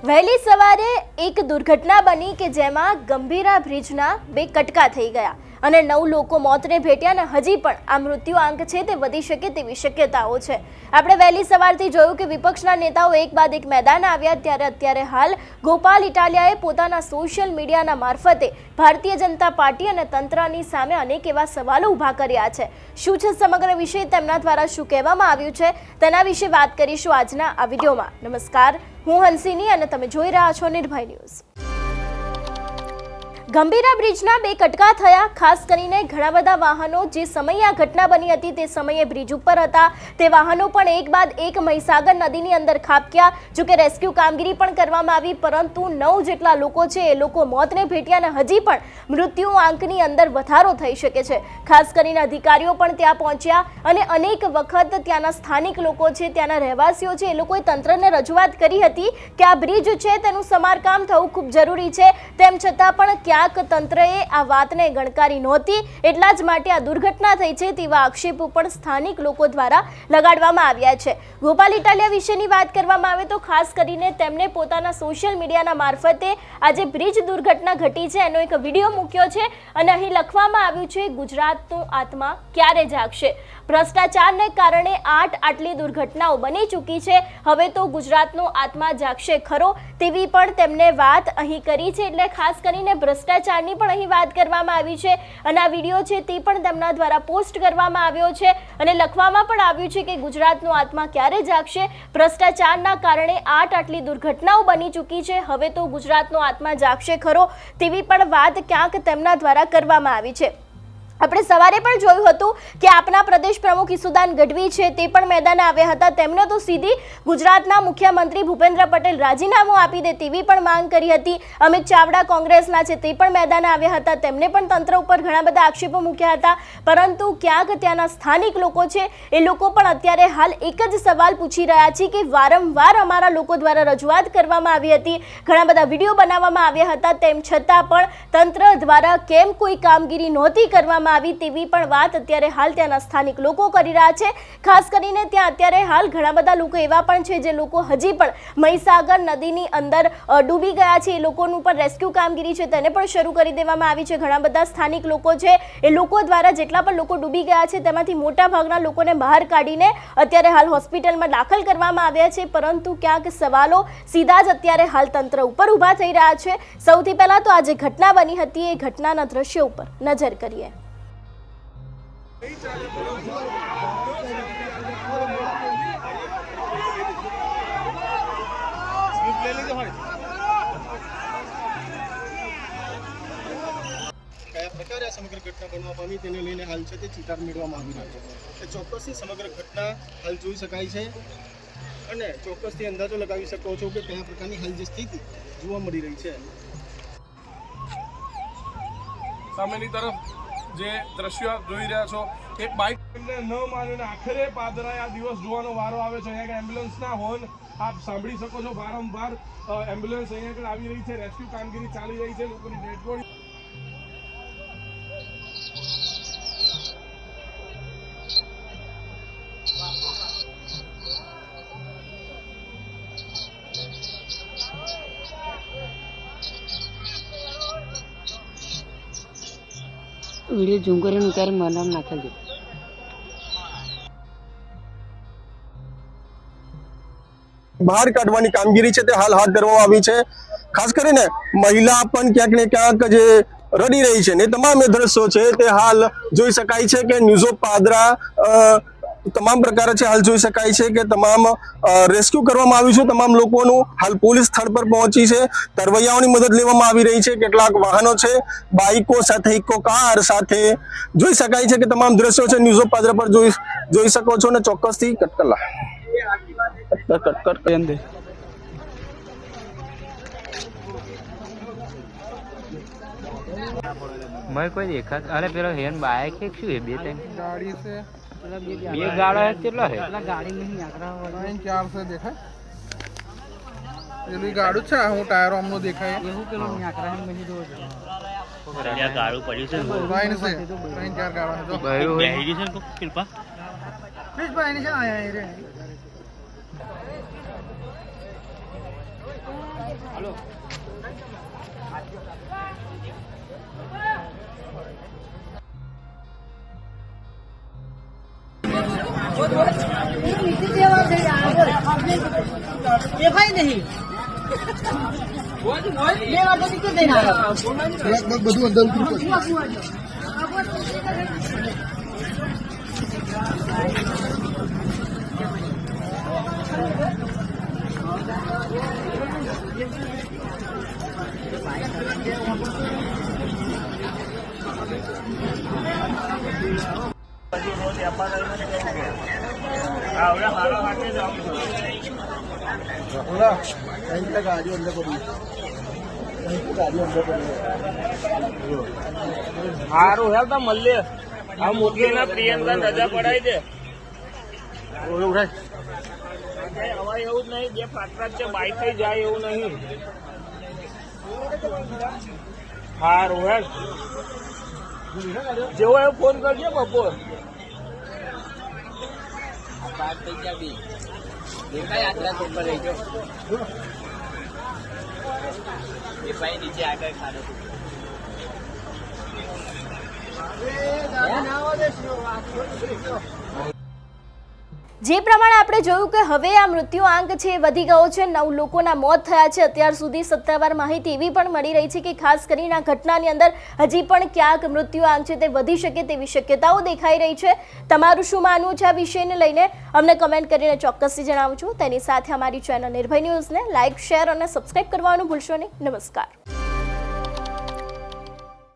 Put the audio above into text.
વહેલી સવારે એક દુર્ઘટના બની કે જેમાં ગંભીરા બ્રિજના બે કટકા થઈ ગયા અને 9 લોકો મોતને ભેટ્યા અને હજી પણ આ મૃત્યુ આંક છે તે વધી શકે તેવી શક્યતાઓ છે। આપણે વહેલી સવારથી જોયું કે વિપક્ષના નેતાઓ એક બાદ એક મેદાન આવ્યા, ત્યારે અત્યારે હાલ ગોપાલ ઇટાલિયાએ પોતાના સોશિયલ મીડિયાના મારફતે ભારતીય જનતા પાર્ટી અને તંત્રની સામે અનેક એવા સવાલો ઊભા કર્યા છે। શું છે સમગ્ર વિષય, તેમના દ્વારા શું કહેવામાં આવ્યું છે, તેના વિશે વાત કરીશું આજના આ વિડીયોમાં। નમસ્કાર, હું હંસિની અને તમે જોઈ રહ્યા છો નિર્ભય ન્યૂઝ। ગંભીરા બ્રિજના બે કટકા થયા। ખાસ કરીને ઘણા બધા વાહનો જે સમયે આ ઘટના બની હતી તે સમયે બ્રિજ ઉપર હતા તે વાહનો પણ એક બાદ એક મહીસાગર નદીની અંદર ખાબક્યા। જો કે રેસ્ક્યુ કામગીરી પણ કરવામાં આવી, પરંતુ 9 જેટલા લોકો છે એ લોકો મોતને ભેટ્યા અને હજી પણ મૃત્યુ આંકની અંદર વધારો થઈ શકે છે। ખાસ કરીને અધિકારીઓ પણ ત્યાં પહોંચ્યા અને અનેક વખત ત્યાંના સ્થાનિક લોકો છે, ત્યાંના રહેવાસીઓ છે, એ લોકોએ તંત્રને રજૂઆત કરી હતી કે આ બ્રિજ છે તેનું સમારકામ થવું ખૂબ જરૂરી છે। તેમ છતાં પણ તંત્રએ આ વાતને ગણકારી નહોતી, એટલા જ માટે આ દુર્ઘટના થઈ છે તેવા આક્ષેપો પણ સ્થાનિક લોકો દ્વારા લગાડવામાં આવ્યા છે। ગોપાલ ઇટાલિયા વિશેની વાત કરવામાં આવે તો ખાસ કરીને તેમણે પોતાના સોશિયલ મીડિયાના મારફતે આજે બ્રિજ દુર્ઘટના ઘટી છે એનો એક વિડીયો મૂક્યો છે અને અહીં લખવામાં આવ્યું છે, ગુજરાતનો આત્મા ક્યારે જાગશે। ભ્રષ્ટાચારને કારણે આટલી દુર્ઘટનાઓ બની ચૂકી છે, હવે તો ગુજરાતનો આત્મા જાગશે ખરો તેવી પણ તેમને વાત અહીં કરી છે। એટલે ખાસ કરીને ભ્રષ્ટાચારની પણ અહીં વાત કરવામાં આવી છે અને આ વિડીયો છે તે પણ તેમના દ્વારા પોસ્ટ કરવામાં આવ્યો છે અને લખવામાં પણ આવ્યું છે કે ગુજરાતનો આત્મા ક્યારે જાગશે। ભ્રષ્ટાચારના કારણે આટલી દુર્ઘટનાઓ બની ચૂકી છે, હવે તો ગુજરાતનો આત્મા જાગશે ખરો તેવી પણ વાત ક્યાંક તેમના દ્વારા કરવામાં આવી છે। આપણે સવારે પણ જોયું હતું કે આપના પ્રદેશ પ્રમુખ ઈસુદાન ગઢવી છે તે પણ મેદાને આવ્યા હતા। તેમણે તો સીધી ગુજરાતના મુખ્યમંત્રી ભૂપેન્દ્ર પટેલ રાજીનામું આપી દે તેવી પણ માંગ કરી હતી। અમિત ચાવડા કોંગ્રેસના છે તે પણ મેદાને આવ્યા હતા, તેમને પણ તંત્ર ઉપર ઘણા બધા આક્ષેપો મૂક્યા હતા, પરંતુ ક્યાંક ત્યાંના સ્થાનિક લોકો છે એ લોકો પણ અત્યારે હાલ એક જ સવાલ પૂછી રહ્યા છે કે વારંવાર અમારા લોકો દ્વારા રજૂઆત કરવામાં આવી હતી, ઘણા બધા વિડીયો બનાવવામાં આવ્યા હતા, તેમ છતાં પણ તંત્ર દ્વારા કેમ કોઈ કામગીરી નહોતી કરવામાં આવી તેવી પણ વાત અત્યારે હાલ ત્યાંના સ્થાનિક લોકો કરી રહ્યા છે। ખાસ કરીને ત્યાં અત્યારે હાલ ઘણા બધા લોકો એવા પણ છે જે લોકો હજી પણ મહીસાગર નદીની અંદર ડૂબી ગયા છે, એ લોકોનું પણ રેસ્ક્યુ કામગીરી છે તેને પણ શરૂ કરી દેવામાં આવી છે। ઘણા બધા સ્થાનિક લોકો છે એ લોકો દ્વારા જેટલા પણ લોકો ડૂબી ગયા છે તેમાંથી મોટા ભાગના લોકોને બહાર કાઢીને અત્યારે હાલ હોસ્પિટલમાં દાખલ કરવામાં આવ્યા છે, પરંતુ ક્યાંક સવાલો સીધા જ અત્યારે હાલ તંત્ર ઉપર ઊભા થઈ રહ્યા છે। સૌથી પહેલા તો આ જે ઘટના બની હતી એ ઘટનાના દ્રશ્યો ઉપર નજર કરીએ। પ્રકારે સમગ્ર ઘટના બનવા પામી તેને લઈને હાલ છે તે ચિતાર મેળવવામાં આવી રહ્યો છે। ચોક્કસથી સમગ્ર ઘટના હાલ જોઈ શકાય છે અને ચોક્કસથી અંદાજો લગાવી શકો છો કે કયા પ્રકારની હાલ જે સ્થિતિ જોવા મળી રહી છે। સામેની તરફ જે દ્રશ્યો આપ જોઈ રહ્યા છો, એક બાઇક એમને ન માનીને આખરે પાદરાએ આ દિવસ જોવાનો વારો આવે છે। અહીંયા એમ્બ્યુલન્સના હોર્ન આપ સાંભળી શકો છો, વારંવાર એમ્બ્યુલન્સ અહીંયા આગળ આવી રહી છે, રેસ્ક્યુ કામગીરી ચાલી રહી છે, લોકોની ડેડ બોડી वीडियो जूम કરીને ઉતારી મને નાખજો। બહાર કાઢવાની કામગીરી છે તે હાલ હાથ ધરવામાં આવી છે। ખાસ કરીને મહિલા પણ ક્યાંક ને ક્યાંક જે રડી રહી છે ને તમામ એ દ્રશ્યો છે તે હાલ જોઈ શકાય છે કે ન્યૂઝ ઓફ પાદરા તમામ પ્રકારે છે હાલ જોઈ શકાય છે કે તમામ રેસ્ક્યુ કરવામાં આવ્યું છે તમામ લોકોનું। હાલ પોલીસ સ્થળ પર પહોંચી છે, તરવૈયાઓની મદદ લેવામાં આવી રહી છે, કેટલાક વાહનો છે, બાઇકો સાથે ઇકો કાર સાથે જોઈ શકાય છે કે તમામ દ્રશ્યો છે ન્યૂઝ ઓફ પાદરા પર જોઈ શકો છો ને ચોક્કસથી કટકલા मैं कोई देखा अरे पेलो हेन बाइक है क्यों है बेटे गाड़ी से ये गाड़ा है चलो है ગાડી નહીં આકરા હોય 4 से देखा પેલું ગાડું છે હું ટાયરો અમનો દેખાય એવું પેલો નહીં આકરા એમ નહીં દો ત્યાં ગાડું પડ્યું છે લાઈન છે 3-4 ગાડા જો બહેરું બેહી છે તો કિલપા પ્લીઝ ભાઈ ની છે આયા રે બધું અંદર ઉતર્યું. ગાડીઓ અંદર પડી. સારું હેલ તો મળીએ. આ મોટી ના પ્રિયંકા રજા પડાવી દે. હવે એવું જ નહીં, જે પાત્રા છે બાઈક થઈ જાય એવું નહીં. સારું હેલ, જેવો એવો ફોન કરજો બપોર. નીચે આગળ ખાડો જે પ્રમાણે આપણે જોયું કે હવે આ મૃત્યુ આંક છે એ વધી ગયો છે, 9 લોકોના મોત થયા છે અત્યાર સુધી. સત્તાવાર માહિતી એવી પણ મળી રહી છે કે ખાસ કરીને આ ઘટનાની અંદર હજી પણ ક્યાંક મૃત્યુ આંક છે તે વધી શકે તેવી શક્યતાઓ દેખાઈ રહી છે. તમારું શું માનવું છે આ વિષયને લઈને અમને કમેન્ટ કરીને ચોક્કસથી જણાવજો. તેની સાથે અમારી ચેનલ નિર્ભય ન્યૂઝને લાઇક, શેર અને સબસ્ક્રાઇબ કરવાનું ભૂલશો નહીં. નમસ્કાર.